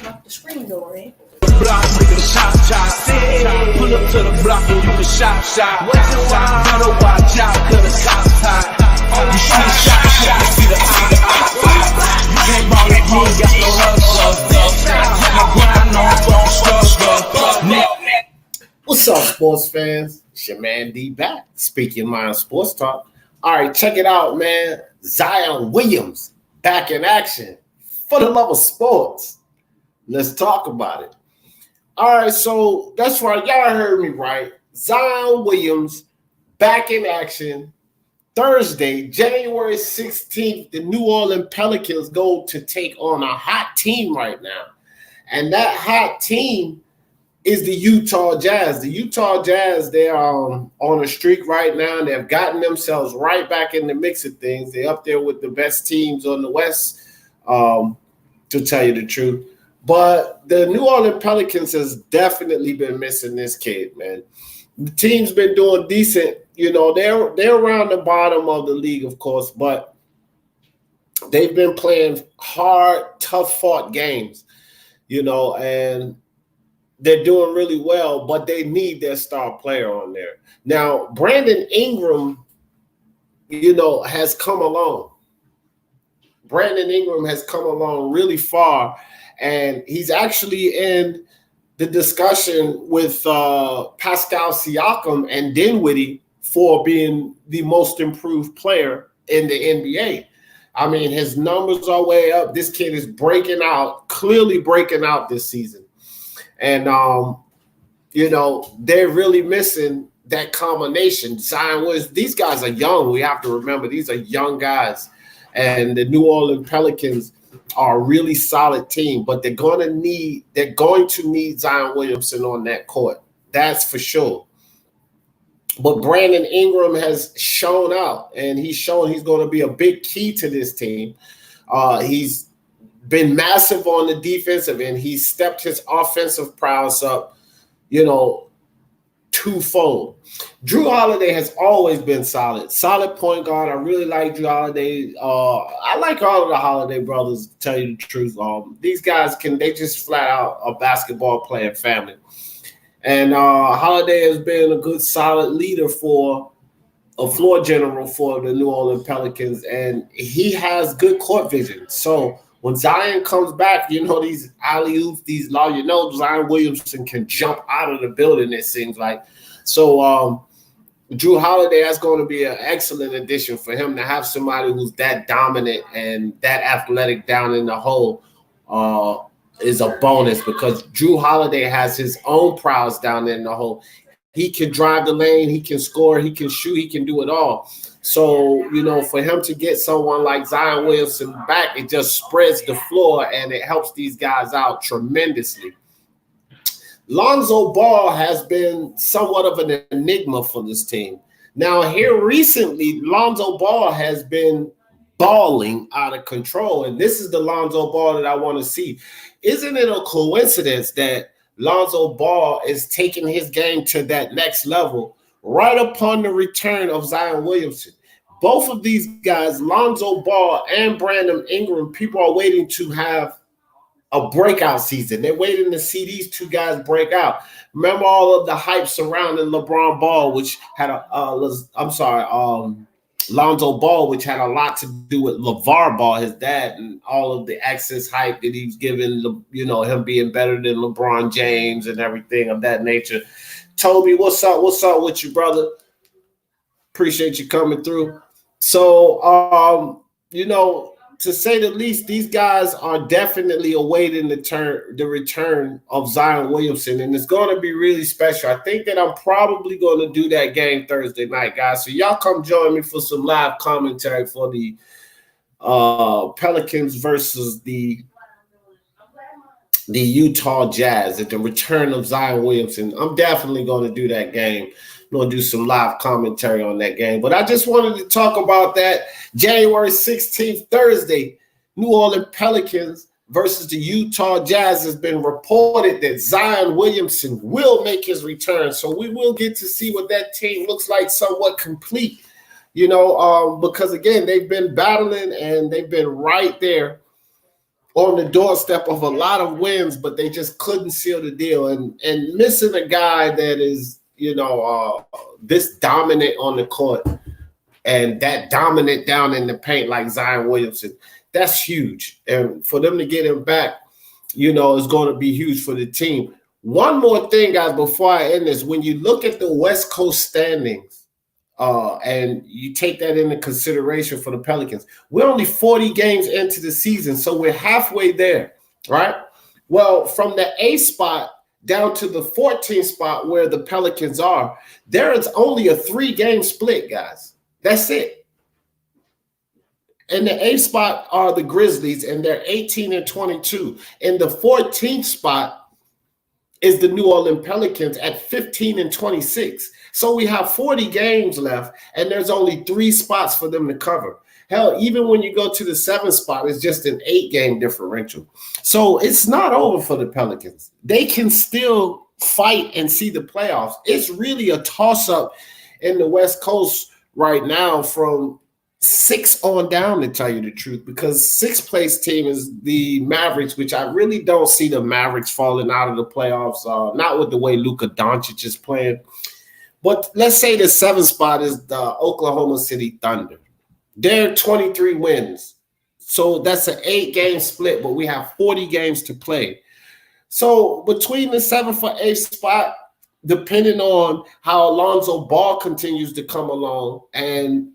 The screen door, eh? Block, make a shot. Pull up to the block and you can shot. What you want? Better watch out, cause the cops hot. You shoot shot, see the eye. You can't ball it, you ain't got no hustle. My grind on, don't struggle. What's up, sports fans? It's your man D back, speaking mind sports talk. All right, check it out, man. Zion Williams back in action for the love of sports. Let's talk about it. All right, so that's right. Y'all heard me right. Zion Williams back in action Thursday, January 16th. The New Orleans Pelicans go to take on a hot team right now. And that hot team is the Utah Jazz. The Utah Jazz, they're on a streak right now. They've gotten themselves right back in the mix of things. They're up there with the best teams on the West, to tell you the truth. But the New Orleans Pelicans has definitely been missing this kid, man. The team's been doing decent. You know, they're around the bottom of the league, of course, but they've been playing hard, tough-fought games, you know, and they're doing really well, but they need their star player on there. Now, Brandon Ingram, you know, has come along. Brandon Ingram has come along really far. And he's actually in the discussion with Pascal Siakam and Dinwiddie for being the most improved player in the NBA. I mean, his numbers are way up. This kid is breaking out, clearly breaking out this season. And, you know, they're really missing that combination. Zion Williams, these guys are young. We have to remember these are young guys. And the New Orleans Pelicans are a really solid team, but they're going to need Zion Williamson on that court. That's for sure. But Brandon Ingram has shown out, and he's shown he's going to be a big key to this team. He's been massive on the defensive end. He's stepped his offensive prowess up, you know, twofold. Drew Holiday has always been solid point guard. I really like Drew Holiday. I like all of the Holiday brothers, to tell you the truth. These guys they just flat out a basketball playing family. And Holiday has been a good solid leader for a floor general for the New Orleans Pelicans, and he has good court vision. So when Zion comes back, you know, these alley-oops, Zion Williamson can jump out of the building, it seems like. So Drew Holiday, that's going to be an excellent addition for him to have somebody who's that dominant and that athletic down in the hole is a bonus, because Drew Holiday has his own prowess down in the hole. He can drive the lane, he can score, he can shoot, he can do it all. So, you know, for him to get someone like Zion Williamson back, it just spreads the floor and it helps these guys out tremendously. Lonzo Ball has been somewhat of an enigma for this team. Now, here recently, Lonzo Ball has been balling out of control, and this is the Lonzo Ball that I want to see. Isn't it a coincidence that Lonzo Ball is taking his game to that next level right upon the return of Zion Williamson? Both of these guys, Lonzo Ball and Brandon Ingram, people are waiting to have a breakout season. They're waiting to see these two guys break out. Remember all of the hype surrounding LeBron Ball, which had Lonzo Ball, which had a lot to do with LeVar Ball, his dad, and all of the excess hype that he was giving, you know, him being better than LeBron James and everything of that nature. Toby, what's up? What's up with you, brother? Appreciate you coming through. So, you know, to say the least, these guys are definitely awaiting the return of Zion Williamson, and it's going to be really special. I think that I'm probably going to do that game Thursday night, guys. So y'all come join me for some live commentary for the Pelicans versus the Utah Jazz at the return of Zion Williamson. I'm definitely going to do that game. I'm going to do some live commentary on that game. But I just wanted to talk about that January 16th, Thursday, New Orleans Pelicans versus the Utah Jazz. Has been reported that Zion Williamson will make his return. So we will get to see what that team looks like, somewhat complete, you know, because, again, they've been battling and they've been right there on the doorstep of a lot of wins, but they just couldn't seal the deal. And missing a guy that is, this dominant on the court and that dominant down in the paint like Zion Williamson, that's huge. And for them to get him back, is going to be huge for the team. One more thing, guys, before I end this, when you look at the West Coast standings, and you take that into consideration for the Pelicans, we're only 40 games into the season, so we're halfway there, right? Well, from the 8th spot down to the 14th spot where the Pelicans are, there is only a 3-game split, guys. That's it. And the 8th spot are the Grizzlies, and they're 18-22. And the 14th spot is the New Orleans Pelicans at 15-26. So we have 40 games left, and there's only 3 spots for them to cover. Hell, even when you go to the 7th spot, it's just an 8-game differential. So it's not over for the Pelicans. They can still fight and see the playoffs. It's really a toss-up in the West Coast right now from 6 on down, to tell you the truth, because 6th place team is the Mavericks, which I really don't see the Mavericks falling out of the playoffs, not with the way Luka Doncic is playing. But let's say the 7th spot is the Oklahoma City Thunder. They're 23 wins. So that's an 8-game split, but we have 40 games to play. So between the 7th or 8th spot, depending on how Alonzo Ball continues to come along and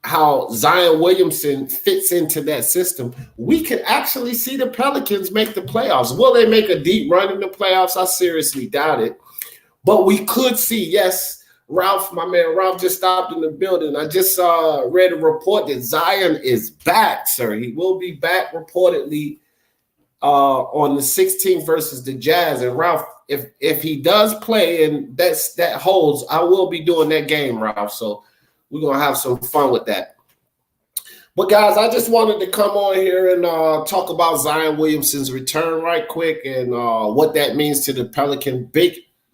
how Zion Williamson fits into that system, we could actually see the Pelicans make the playoffs. Will they make a deep run in the playoffs? I seriously doubt it. But we could see, yes, Ralph, my man Ralph just stopped in the building. I just read a report that Zion is back, sir. He will be back reportedly on the 16th versus the Jazz. And Ralph, if he does play and that holds, I will be doing that game, Ralph. So we're going to have some fun with that. But, guys, I just wanted to come on here and talk about Zion Williamson's return right quick and what that means to the Pelicans.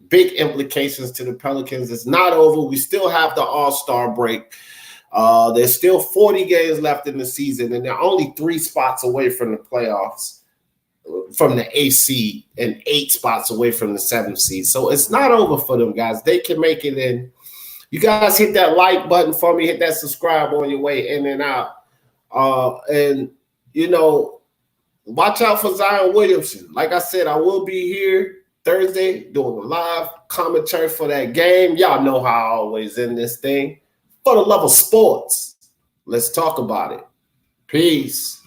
Big implications to the Pelicans. It's not over. We still have the All-Star break. There's still 40 games left in the season, and they're only 3 spots away from the playoffs, from the 8th seed, and 8 spots away from the 7th seed. So it's not over for them, guys. They can make it in. You guys hit that like button for me. Hit that subscribe on your way in and out. And, watch out for Zion Williamson. Like I said, I will be here Thursday doing a live commentary for that game. Y'all know how I always end this thing. For the love of sports, let's talk about it. Peace.